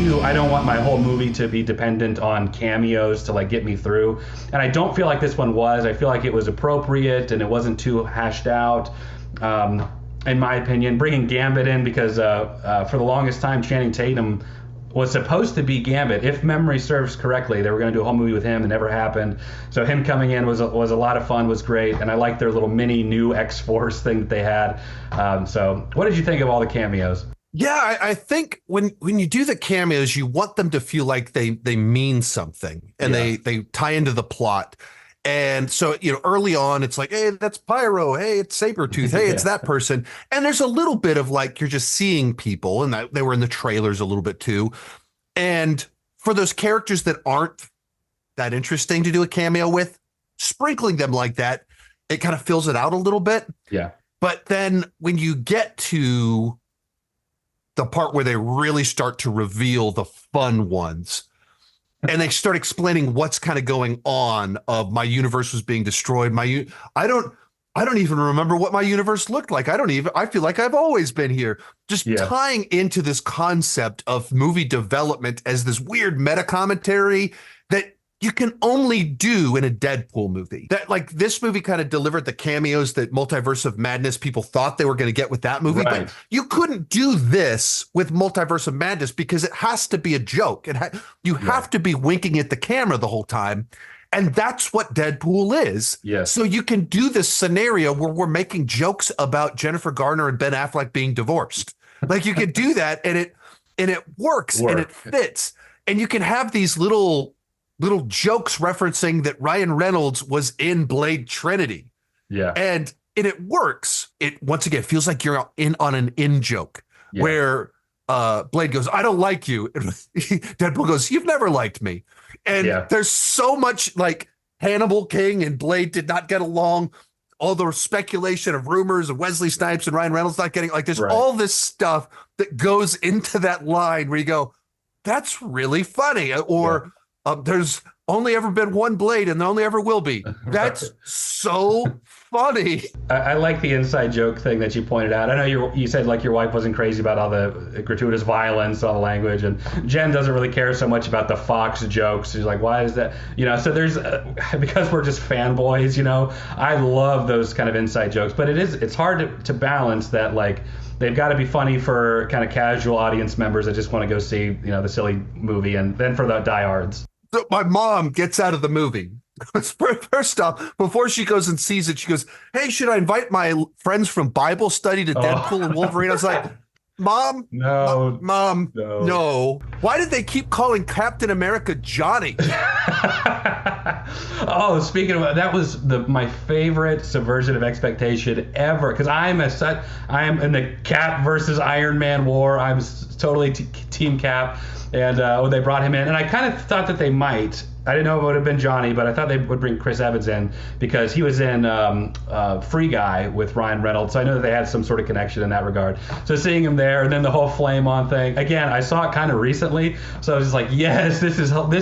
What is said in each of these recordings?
you, I don't want my whole movie to be dependent on cameos to like get me through. And I don't feel like this one was. I feel like it was appropriate and it wasn't too hashed out. In my opinion, bringing Gambit in because for the longest time, Channing Tatum was supposed to be Gambit. If memory serves correctly, they were going to do a whole movie with him. It never happened. So him coming in was a lot of fun, was great. And I liked their little mini new X-Force thing that they had. So what did you think of all the cameos? Yeah, I think when you do the cameos, you want them to feel like they mean something and they tie into the plot. And so, early on, it's like, hey, that's Pyro. Hey, it's Sabretooth. Hey, it's that person. And there's a little bit of like, you're just seeing people, and they were in the trailers a little bit too. And for those characters that aren't that interesting to do a cameo with, sprinkling them like that, it kind of fills it out a little bit. Yeah. But then when you get to the part where they really start to reveal the fun ones, and they start explaining what's kind of going on of my universe was being destroyed. I don't even remember what my universe looked like. I feel like I've always been here. Just tying into this concept of movie development as this weird meta commentary that you can only do in a Deadpool movie. That like this movie kind of delivered the cameos that Multiverse of Madness people thought they were going to get with that movie. Right. But you couldn't do this with Multiverse of Madness because it has to be a joke. You have to be winking at the camera the whole time. And that's what Deadpool is. Yes. So you can do this scenario where we're making jokes about Jennifer Garner and Ben Affleck being divorced. Like you can do that and it works and it fits. And you can have these little jokes referencing that Ryan Reynolds was in Blade Trinity. Yeah. And it works. It once again feels like you're in on an in joke where Blade goes, I don't like you. And Deadpool goes, you've never liked me. And there's so much like Hannibal King and Blade did not get along. All the speculation of rumors of Wesley Snipes and Ryan Reynolds not getting like there's all this stuff that goes into that line where you go, that's really funny. Or there's only ever been one Blade and there only ever will be. That's so funny. I like the inside joke thing that you pointed out. I know you said like your wife wasn't crazy about all the gratuitous violence, all the language, and Jen doesn't really care so much about the Fox jokes. She's like, why is that? So there's because we're just fanboys. I love those kind of inside jokes, but it's hard to balance that. Like they've got to be funny for kind of casual audience members that just want to go see the silly movie, and then for the diehards. So my mom gets out of the movie. First off, before she goes and sees it, she goes, hey, should I invite my friends from Bible study to Deadpool and Wolverine? I was like, Mom, no. Why did they keep calling Captain America Johnny? Speaking of that, was my favorite subversion of expectation ever, because I am in the Cap versus Iron Man war. I'm totally Team Cap. And when they brought him in, and I kind of thought that they might. I didn't know it would have been Johnny, but I thought they would bring Chris Evans in because he was in Free Guy with Ryan Reynolds. So I know that they had some sort of connection in that regard. So seeing him there, and then the whole flame on thing. Again, I saw it kind of recently, so I was just like, yes, this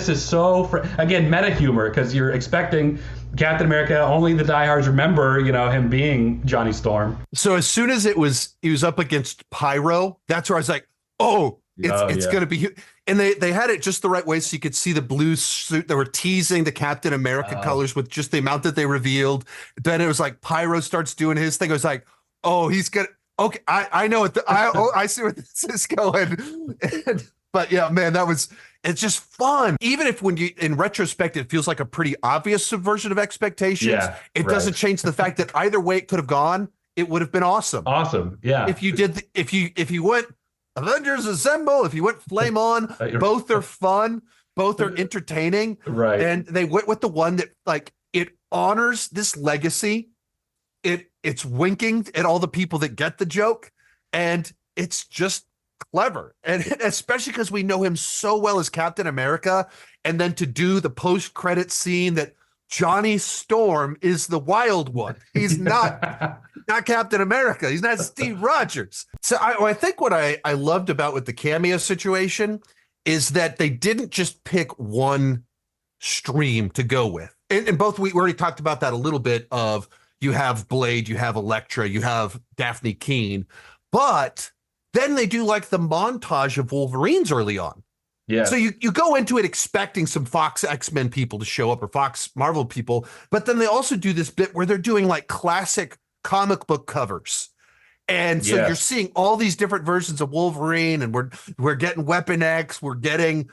is so again meta humor, because you're expecting Captain America. Only the diehards remember, him being Johnny Storm. So as soon as he was up against Pyro, that's where I was like, oh. It's going to be, and they had it just the right way so you could see the blue suit. They were teasing the Captain America colors with just the amount that they revealed. Then it was like Pyro starts doing his thing. I was like, oh, he's gonna. Okay, I know it. I see where this is going. But yeah, man, it's just fun. Even if when you in retrospect it feels like a pretty obvious subversion of expectations, it doesn't change the fact that either way it could have gone, it would have been awesome. Awesome, yeah. If you went Avengers Assemble, if you went Flame On, both are fun, both are entertaining. Right. And they went with the one that like it honors this legacy. It's winking at all the people that get the joke, and it's just clever. And especially because we know him so well as Captain America, and then to do the post-credit scene that Johnny Storm is the wild one. He's not Captain America. He's not Steve Rogers. So I think what I loved about with the cameo situation is that they didn't just pick one stream to go with. And both, we already talked about that a little bit of you have Blade, you have Elektra, you have Daphne Keene, but then they do like the montage of Wolverines early on. Yeah. So you go into it expecting some Fox X-Men people to show up or Fox Marvel people, but then they also do this bit where they're doing like classic comic book covers. And so you're seeing all these different versions of Wolverine, and we're getting Weapon X, we're getting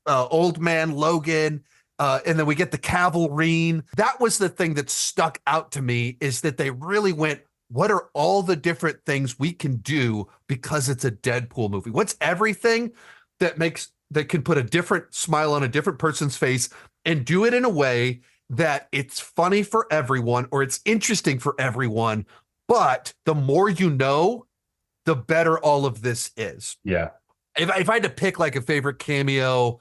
Old Man Logan, and then we get the Cavalry. That was the thing that stuck out to me, is that they really went, what are all the different things we can do because it's a Deadpool movie? What's everything that can put a different smile on a different person's face and do it in a way that it's funny for everyone or it's interesting for everyone. But the more you know, the better all of this is. Yeah. If I had to pick like a favorite cameo,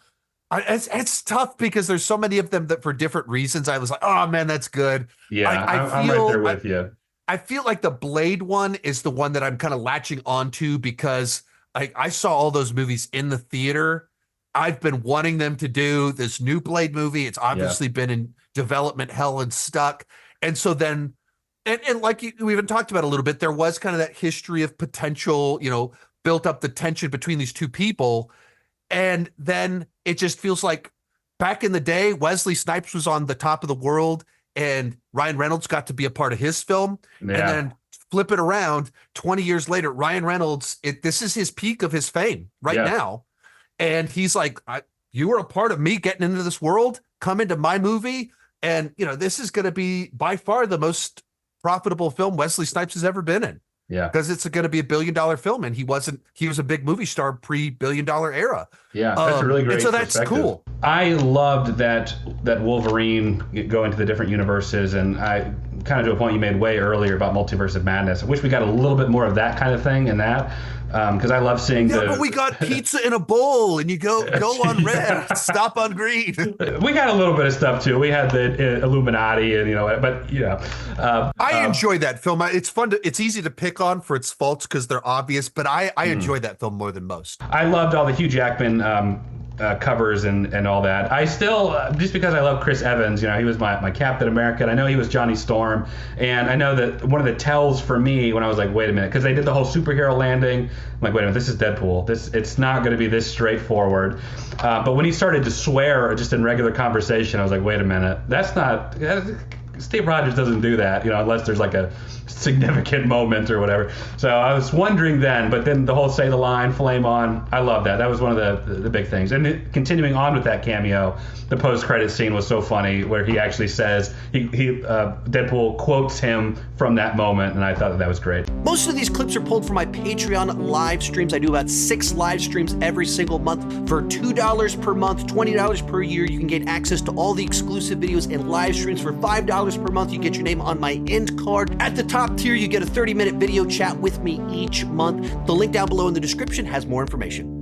it's tough because there's so many of them that for different reasons I was like, oh man, that's good. Yeah, I'm right there with you. I feel like the Blade one is the one that I'm kind of latching onto because I saw all those movies in the theater. I've been wanting them to do this new Blade movie. It's obviously been in development hell and stuck. And so then, and like we even talked about a little bit, there was kind of that history of potential, built up the tension between these two people. And then it just feels like back in the day, Wesley Snipes was on the top of the world and Ryan Reynolds got to be a part of his film. Yeah. And then flip it around 20 years later, Ryan Reynolds, this is his peak of his fame right now. And he's like, you were a part of me getting into this world, come into my movie. And, this is going to be by far the most profitable film Wesley Snipes has ever been in. Yeah. Because it's going to be $1 billion film. And he was a big movie star pre-$1 billion era. Yeah. That's a really great so that's cool. I loved that Wolverine go into the different universes. And I kind of to a point you made way earlier about Multiverse of Madness. I wish we got a little bit more of that kind of thing in that. Because I love seeing but we got pizza in a bowl and you go on red, stop on green. We got a little bit of stuff too. We had the Illuminati and I enjoy that film. It's fun it's easy to pick on for its faults because they're obvious, but I enjoy that film more than most. I loved all the Hugh Jackman covers and all that. I still, just because I love Chris Evans, he was my Captain America, and I know he was Johnny Storm, and I know that one of the tells for me when I was like, wait a minute, because they did the whole superhero landing, I'm like, wait a minute, this is Deadpool. It's not going to be this straightforward. But when he started to swear just in regular conversation, I was like, wait a minute, Steve Rogers doesn't do that, unless there's like a significant moment or whatever. So I was wondering then, but then the whole say the line, flame on, I love that. That was one of the big things. And continuing on with that cameo, the post-credit scene was so funny where he actually says, Deadpool quotes him from that moment, and I thought that was great. Most of these clips are pulled from my Patreon live streams. I do about 6 live streams every single month. For $2 per month, $20 per year, you can get access to all the exclusive videos and live streams. For $5 per month, you get your name on my end card. At the top tier, you get a 30-minute video chat with me each month. The link down below in the description has more information.